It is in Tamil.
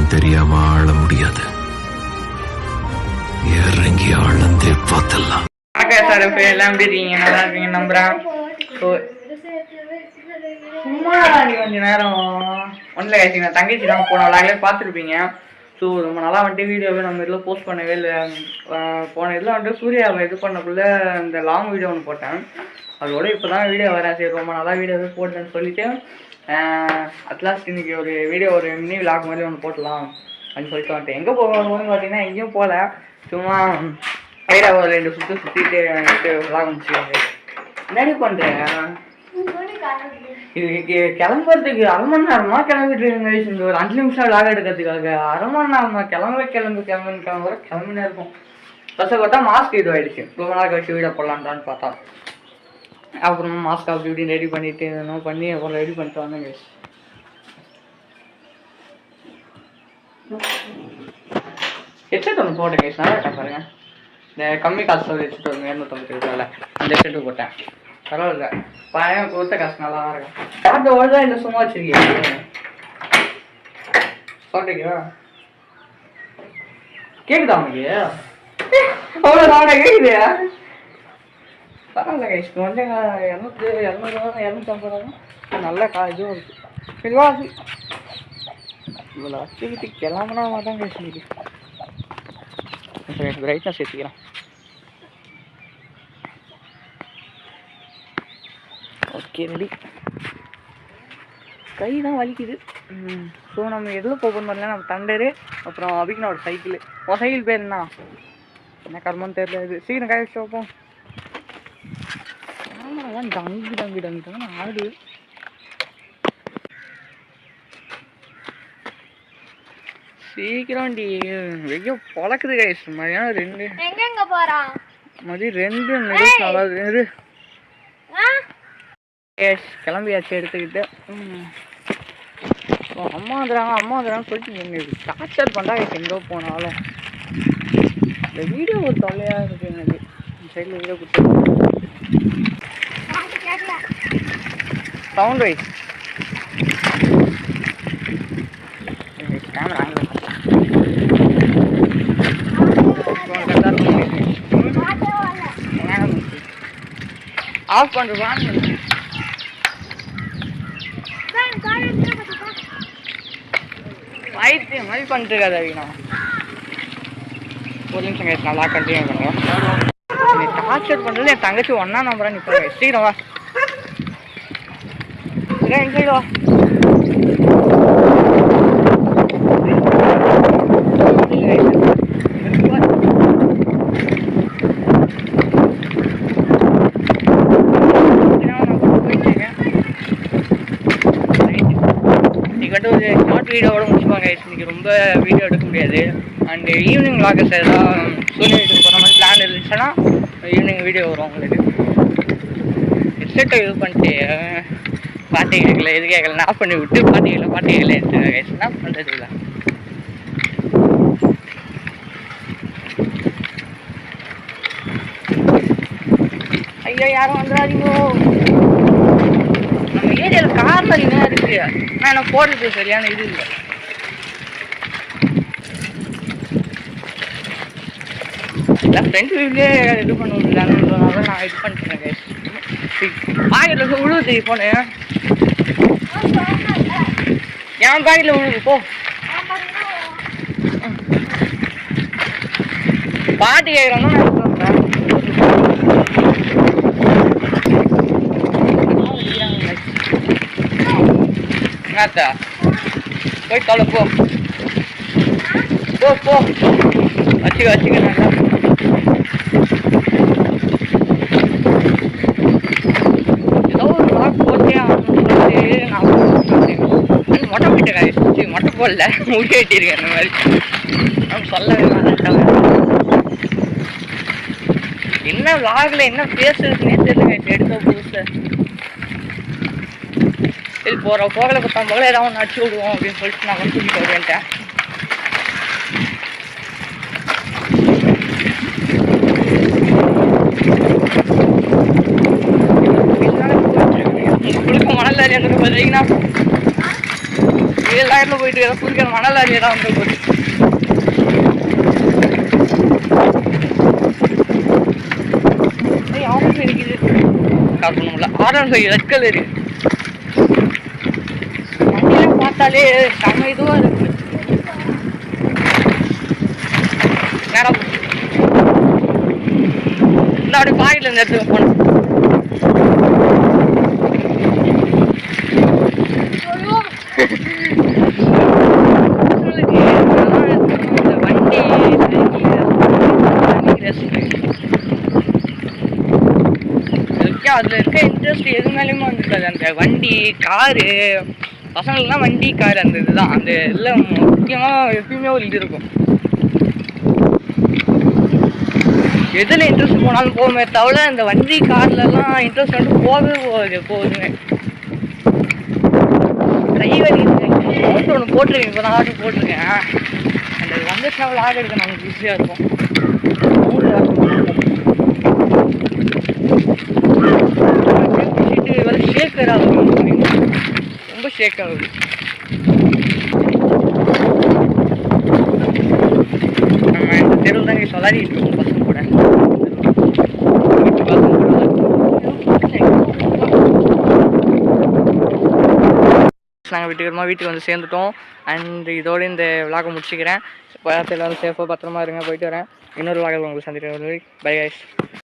யாருன்னு தெரியாம ஆள முடியாது. இறங்கி ஆழ்ந்தே பார்த்தலாம். சார் எல்லாம் எப்படி இருக்கீங்க? நல்லா இருக்கீங்க நம்புறேன். சும்மா கொஞ்ச நேரம் ஒன்றில் கேட்டீங்க தங்கச்சி தான் போன விளாட்லே பார்த்துருப்பீங்க. ஸோ ரொம்ப நல்லா வந்துட்டு வீடியோவே நம்ம இதில் போஸ்ட் பண்ணவே இல்லை. போன இதில் வந்துட்டு சூர்யாவை இது பண்ணக்குள்ளே இந்த லாங் வீடியோ ஒன்று போட்டேன். அதோட இப்போ தான் வீடியோ வரேன். சரி ரொம்ப நல்லா வீடியோவே போட்டேன்னு சொல்லிவிட்டு அட்லாஸ்ட் இன்னைக்கு ஒரு வீடியோ ஒரு மினி விளாக் மாதிரி ஒன்று போட்டலாம் அப்படின்னு சொல்லிட்டு வந்துட்டேன். எங்கே போகணும்னு பார்த்தீங்கன்னா எங்கேயும் போகல, சும்மா ஐடியா ஒரு 2 சுற்றிட்டு விளாக் முடிச்சுக்காங்க. என்னடி பண்ணுறேன் இது கிளம்புறதுக்கு 1/2 மணி நேரமா கிளம்பிட்டு இருக்கேங்க. இந்த ஒரு 5 நிமிஷம் விளாக் எடுக்கிறதுக்காக 1/2 மணி நேரமா கிளம்பினே இருக்கும். பஸ்ஸை பார்த்தா மாஸ்க் இது ஆகிடுச்சு. ரொம்ப நாள் கழிச்சு வீடியோ போடலான்டான்னு பார்த்தா அப்புறமா மாஸ்க் அப்படி இப்படின்னு ரெடி பண்ணிட்டு என்ன பண்ணி அப்புறம் ரெடி பண்ணிட்டு வந்தேங்க. ஹெட்செட் ஒன்று போட்டேன் கைஸ், நல்லா இருக்கா பாருங்க. இந்த கம்மி காசு ஹெட்செட் ஒரு 250 அந்த ஹெட்செட்டு போட்டேன். பரவாயில்ல, பையன் கொடுத்த காசு நல்லா தான் இருக்கும். காட்டு ஓடுதான் இல்லை சும்மா வச்சிருக்கீங்க சொல்றீங்களா? கேக்குதா உங்களுக்கு? அவ்வளோ நாடா கேக்குது. பரவாயில்ல கைஸ், வந்து 250 நல்ல இதுவும் இருக்கு. சரிவா இவ்வளோ வச்சுக்கிட்டு கிளம்புனா மாட்டாங்க கைஸ். இன்னைக்கு பிரைட்னஸ் சேர்த்துக்கிறேன். Okay ready. கை தான் வலிக்குது. ஸோ நம்ம எதில் போகணும் இல்லை, நம்ம தண்டரு அப்புறம் அபிக்குனா ஒரு சைக்கிள். உன் சைக்கிள் பேர் என்ன கர்மன்னு தெரியல. இது சீக்கிரம் கை வச்சு வைப்போம். ஆமாம் டங்கு ஆடு. சீக்கிரம் டி வெய்ய பழக்குது கைஸ். மதியானம் 2 எங்க போறான் மதியம் 2 மினிட்ஸ் நல்லா இரு. கிளம்பியாச்சு எடுத்துக்கிட்டு. அம்மா வந்துடுறாங்கன்னு சொல்லிட்டு டார்ச்சர் பண்ணா எங்கே போனாலும். இந்த வீடியோ ஒரு தொல்லையாக இருக்குது எனக்கு. சைடில் வீடியோ கொடுத்து சவுண்ட் வைஸ் கேமரா ஆஃப் பண்ணுவாங்க. மாதிரி பண்ணிட்டு இருக்காது வீணா. ஒரு நிமிஷம் கேட்டு நல்லா கண்டினியூ பண்ணுறேன். டார்ச்சர் பண்ணுறது என் தங்கச்சி ஒன்றா நம்புறேன். இப்போ சீக்கிரம் வா, என் சைடு வா. ஒரு ஷார்ட் வீடியோவோட முடிச்சுப்பாங்க. இன்னைக்கு ரொம்ப வீடியோ எடுக்க முடியாது. அண்ட் ஈவினிங் விளாகர்ஸ் ஏதாவது சூரிய வீட்டுக்கு போகிற மாதிரி பிளான் இருந்துச்சுன்னா ஈவினிங் வீடியோ வரும் உங்களுக்கு. ஹெட்செட்டை யூஸ் பண்ணிட்டு பாட்டு கேட்கல எது கேட்கல ஆஃப் பண்ணி விட்டு பாட்டு கேட்கல என்ன பண்ணுறது இல்லை. ஐயோ யாரும் வந்துடாதீங்கோ. நம்ம ஏரியாவில் கார் அதிகமாக இருக்கு. ஆனால் எனக்கு போடுறது சரியான இது இல்லை. எல்லாம் ஃப்ரெண்ட் வீட்லேயே இது பண்ண முடியலான்றதுனால நான் இது பண்ணிட்டேன். பாக்கெட்டில் விழுவுது போனேன். என் பாக்கெட்டில் விழுவுது போ. பாட்டு கேட்குறோன்னா நான் என்னத்தா போய் தொலை போ போ போ வச்சுக்க நல்லா. ஏதோ ஒரு வாக் போட்டே ஆகணும்னு சொல்லிட்டு நான் மொட்டை போயிட்ட காய்ச்சி மொட்டை போடல முடி வெட்டியிருக்கேன். அந்த மாதிரி நான் சொல்லவே மாட்டேன். என்ன விளாகில் என்ன பேசுறதுன்னே தெரியல. எடுத்த புதுசு இது போகல பத்தாம் போகல ஏதாவது ஒன்று அடிச்சு விடுவோம் அப்படின்னு சொல்லிட்டு நான் வந்து தூக்கிட்டு வருவேன்ட்டேன். கொடுக்க மணல் பார்த்தீங்கன்னா எல்லா இடத்துல போயிட்டு ஏதாவது புதுக்கிற மணல் அடி இடம் வந்து போகுது. ஆஃபீஸ் இருக்குது காட்டணும்ல R15 ரெட் கலரு வண்டியெல்லாம் பார்த்தாலே செம்ம இதுவாக இருக்கு. நேரம் இந்த அப்படி பாக்கெட்ல இந்த இடத்துக்கு போனோம். அதுல இருக்க இன்ட்ரெஸ்ட் எது மேலேயுமே வந்துருக்காது. அந்த வண்டி காரு பசங்களுக்குலாம் வண்டி கார் அந்த இதுதான் அந்த இதில் முக்கியமாக எப்பயுமே ஒரு இது இருக்கும். எதில் இன்ட்ரெஸ்ட் போனாலும் போகுமே தவிர இந்த வண்டி கார்லலாம் இன்ட்ரெஸ்ட் வந்து போகவே போகுதுங்க. டிரைவர் சவுண்ட் ஒன்று போட்டிருக்கேன், இப்போ தான் ஆர்டர் போட்டிருக்கேன். அந்த வந்துச்சுன்னா லாக் எடுக்க நமக்கு ஈஸியாக இருக்கும். சீட்டு வேறு ஷேக்கர் ஆகுது, ரொம்ப ஷேக் ஆகுது. நம்ம இந்த தெருவில் தான் சொல்லாடிட்டு இருக்கோம் பசங்க கூட. நாங்கள் வீட்டுக்கு வந்து சேர்ந்துட்டோம். அண்ட் இதோட இந்த விளாகை முடிச்சுக்கிறேன். எல்லாரும் சேஃபாக பத்திரமா இருங்க, போயிட்டு வரேன். இன்னொரு விளாகில் உங்களுக்கு சந்திக்கிறேன். Bye guys.